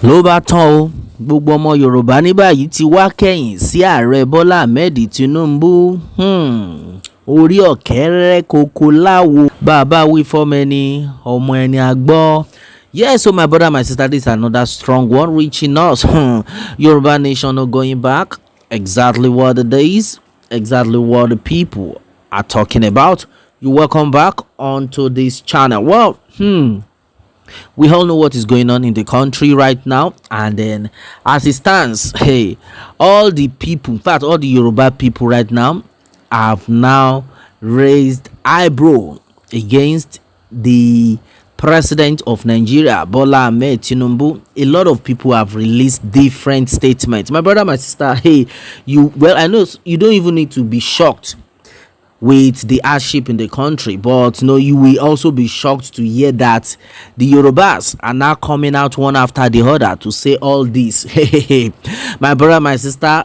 Lobatan o, gbogbo ọmọ Yorùbá ní báyìí ti wá kẹ̀yìn sí ààrẹ Bola Ahmed Tinubu. Orí ọ̀kẹ́rẹ́ kòkó láwo bàbá wí fọ́mọ ẹni ọmọ ẹni àgbọ́. Yes, so my brother, my sister, this is another strong one reaching us. Yoruba nation not going back. Exactly what it is, exactly what the people are talking about. You welcome back onto this channel. Well, we all know what is going on in the country right now, and then as it stands, hey, all the people, in fact all the Yoruba people right now have now raised eyebrow against the president of Nigeria, Bola Ahmed Tinubu. A lot of people have released different statements. My brother, my sister, hey, I know you don't even need to be shocked with the hardship in the country, but you will also be shocked to hear that the Yorubas are now coming out one after the other to say all this. My brother, my sister,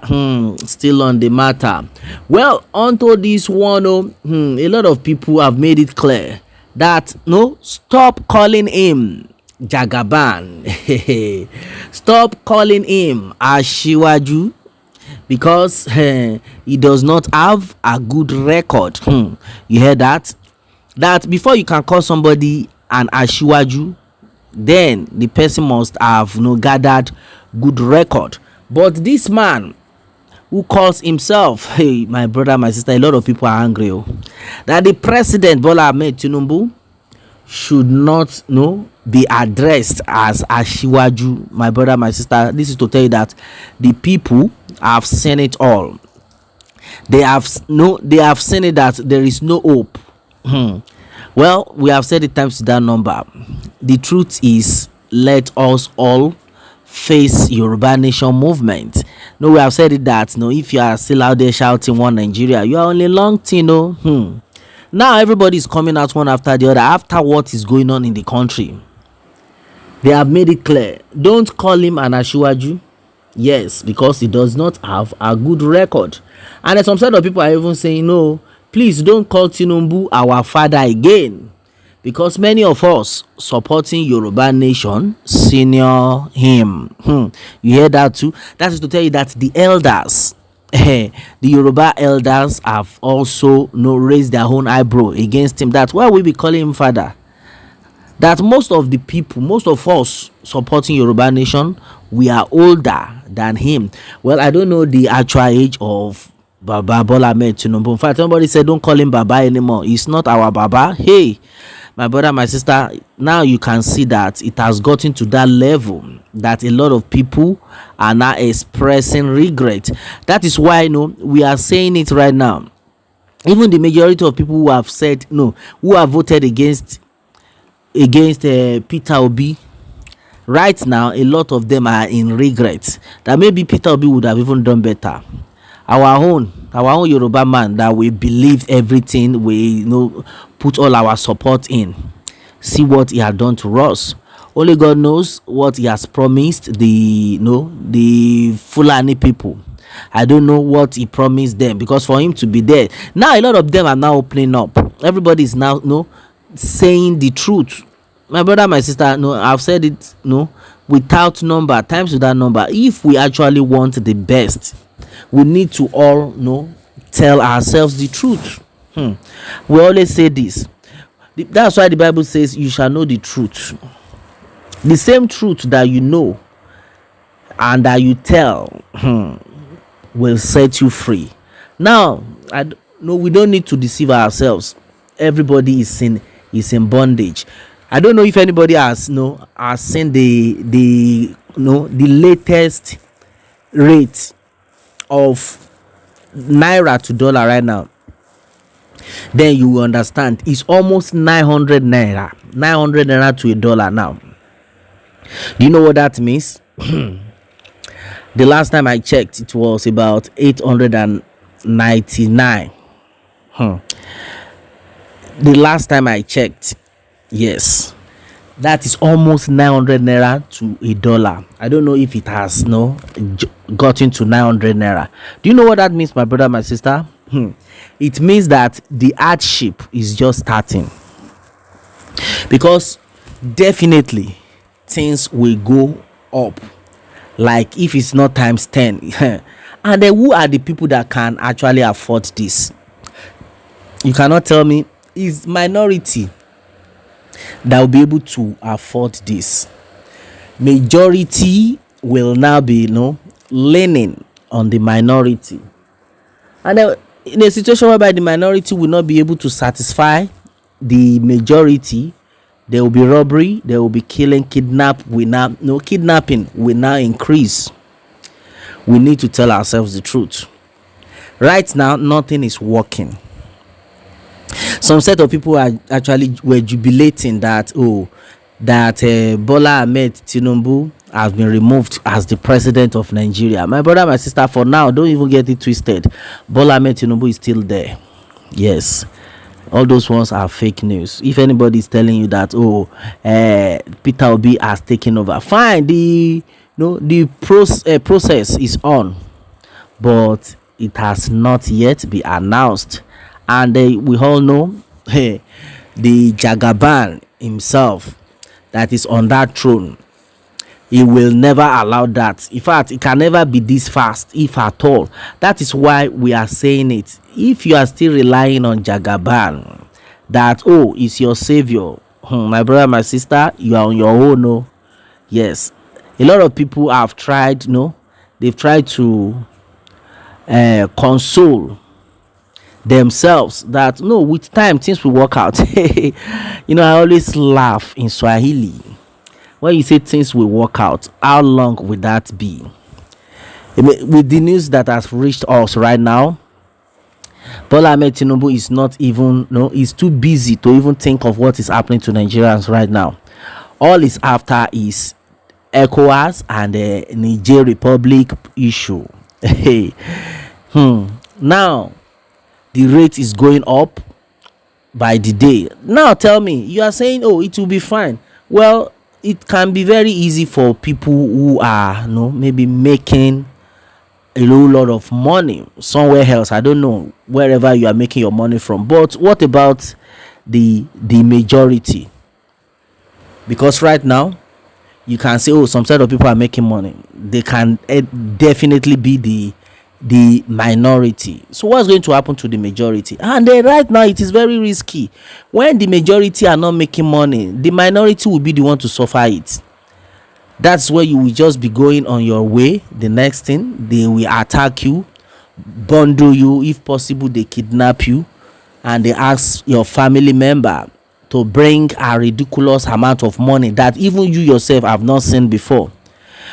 still on the matter. Well, onto this one, a lot of people have made it clear that stop calling him Jagaban. Stop calling him Asiwaju, because he does not have a good record. You hear that before you can call somebody an Asiwaju, then the person must have gathered good record. But this man who calls himself, hey, my brother, my sister, a lot of people are angry that the president Bola Ahmed Tinubu should not be addressed as Asiwaju. My brother, my sister, this is to tell you that the people have seen it all. They have seen it that there is no hope. Well, we have said it times to that number. The truth is, let us all face Yoruba nation movement. We have said it that if you are still out there shouting one Nigeria, you are only long thing. Now everybody is coming out one after the other after what is going on in the country. They have made it clear, don't call him an Asiwaju. Yes, because he does not have a good record. And then some side of people are even saying, no, please don't call Tinubu our father again, because many of us supporting Yoruba nation senior him. You hear that too? That is to tell you that the elders, the Yoruba elders, have also raised their own eyebrow against him. That's why we be calling him father. That most of the people, most of us supporting Yoruba nation, we are older than him. Well, I don't know the actual age of Baba Bola Ahmed Tinubu. In fact, somebody said don't call him Baba anymore. He's not our Baba. Hey, my brother, my sister, now you can see that it has gotten to that level that a lot of people are now expressing regret. That is why we are saying it right now. Even the majority of people who have said no, who have voted against Peter Obi, right now a lot of them are in regret that maybe Peter Obi would have even done better. Our own Yoruba man that we believe everything, we put all our support in, see what he had done to us. Only God knows what he has promised the Fulani people. I don't know what he promised them, because for him to be there now, a lot of them are now opening up. Everybody is now saying the truth. My brother, my sister, I've said it without number, times without number. If we actually want the best, we need to all tell ourselves the truth. We always say this. That's why the Bible says you shall know the truth. The same truth that you know and that you tell will set you free. Now, we don't need to deceive ourselves. Everybody is in bondage. I don't know if anybody has seen the latest rate of naira to dollar right now. Then you will understand it's almost 900 naira to a dollar now. Do you know what that means? The last time I checked, it was about 899. The last time I checked, yes, that is almost 900 naira to a dollar. I don't know if it has gotten to 900 naira. Do you know what that means, my brother, my sister? It means that the hardship is just starting, because definitely things will go up, like if it's not times 10. And then who are the people that can actually afford this? You cannot tell me it's minority that will be able to afford this. Majority will now be, leaning on the minority. And then in a situation whereby the minority will not be able to satisfy the majority, there will be robbery, there will be killing, kidnapping will now increase. We need to tell ourselves the truth. Right now, nothing is working. Some set of people were jubilating that Bola Ahmed Tinubu has been removed as the president of Nigeria. My brother, my sister, for now, don't even get it twisted. Bola Ahmed Tinubu is still there. Yes. All those ones are fake news. If anybody is telling you that Peter Obi has taken over, fine. The process is on, but it has not yet been announced. And we all know the Jagaban himself that is on that throne. He will never allow that. In fact, it can never be this fast, if at all. That is why we are saying it. If you are still relying on Jagaban, that it's your savior, my brother, my sister, you are on your own. No, yes, a lot of people have tried. They've tried to console themselves that with time things will work out. I always laugh in Swahili when you say things will work out. How long will that be? With the news that has reached us right now, Bola Ahmed Tinubu is not even he's too busy to even think of what is happening to Nigerians right now. All he's after is ECOWAS and the Niger Republic issue. Now the rate is going up by the day. Now tell me, you are saying it will be fine. Well, it can be very easy for people who are maybe making a lot of money somewhere else. I don't know wherever you are making your money from, but what about the majority? Because right now you can say some set of people are making money. They can definitely be the minority. So what's going to happen to the majority? And right now it is very risky. When the majority are not making money, the minority will be the one to suffer it. That's where you will just be going on your way. The next thing, they will attack you, bundle you, if possible they kidnap you, and they ask your family member to bring a ridiculous amount of money that even you yourself have not seen before.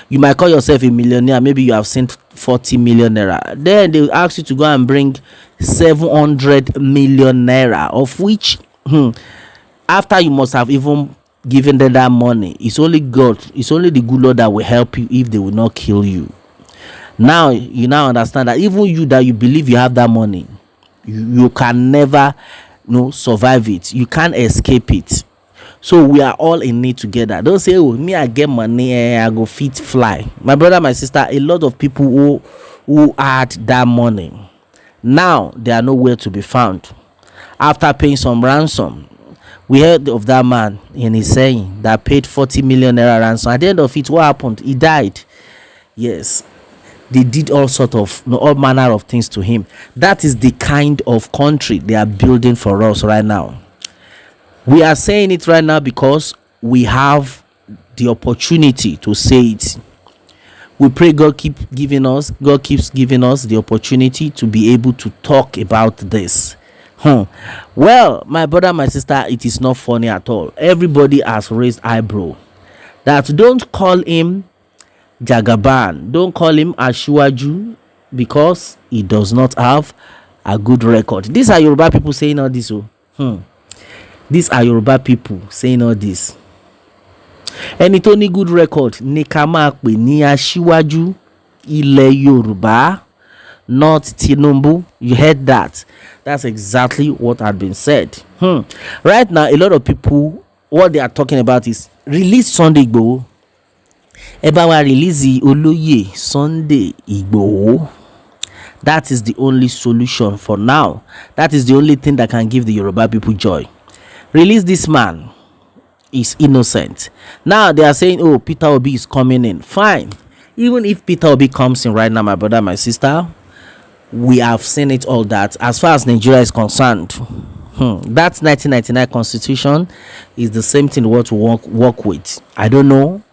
You might call yourself a millionaire, maybe you have seen 40 million naira. Then they will ask you to go and bring 700 million naira, of which after you must have even given them that money, it's only the good Lord that will help you if they will not kill you. Now you understand that even you that you believe you have that money, you can never survive it. You can't escape it. So we are all in it together. Don't say, me I get money, I go fit fly. My brother, my sister, a lot of people who had that money, now they are nowhere to be found. After paying some ransom, we heard of that man in his saying that paid 40 million naira ransom. At the end of it, what happened? He died. Yes, they did all manner of things to him. That is the kind of country they are building for us right now. We are saying it right now because we have the opportunity to say it. We pray God keeps giving us the opportunity to be able to talk about this. Well, my brother, my sister, it is not funny at all. Everybody has raised eyebrow. That don't call him Jagaban, don't call him Asiwaju, because he does not have a good record. These are Yoruba people saying all this. These are Yoruba people saying all this. Ẹni tó ní good record ní ká máa pè ní Asiwaju ilẹ̀ Yorùbá, not Tinubu. You heard that? That's exactly what had been said. Right now, a lot of people, what they are talking about is release Sunday Gbogbo. Ẹ bá wa release Olóyè Sunday Igboho. That is the only solution for now. That is the only thing that can give the Yoruba people joy. Release this man. is innocent. Now they are saying, oh, Peter Obi is coming in. Fine. Even if Peter Obi comes in right now, my brother, my sister, we have seen it all. That as far as Nigeria is concerned, that 1999 constitution is the same thing what we work with. I don't know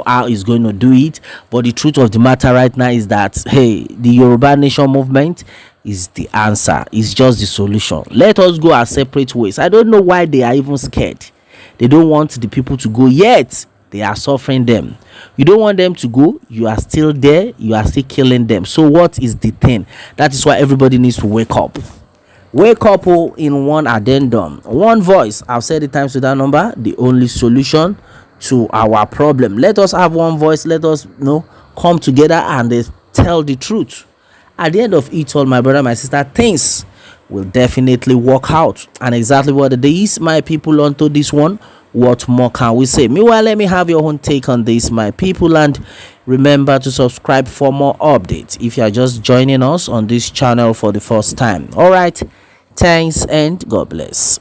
how he's going to do it, but the truth of the matter right now is that, hey, the Yoruba nation movement is the answer. It's just the solution. Let us go our separate ways. I don't know why they are even scared. They don't want the people to go, yet they are suffering them. You don't want them to go, you are still there, you are still killing them. So what is the thing? That is why everybody needs to wake up. Wake up in one addendum, one voice. I've said it times with that number, the only solution to our problem. Let us have one voice. Let us come together and tell the truth. At the end of it all, my brother, my sister, things will definitely work out. And exactly what it is, my people, onto this one, what more can we say? Meanwhile, let me have your own take on this, my people, and remember to subscribe for more updates if you are just joining us on this channel for the first time. All right, thanks and God bless.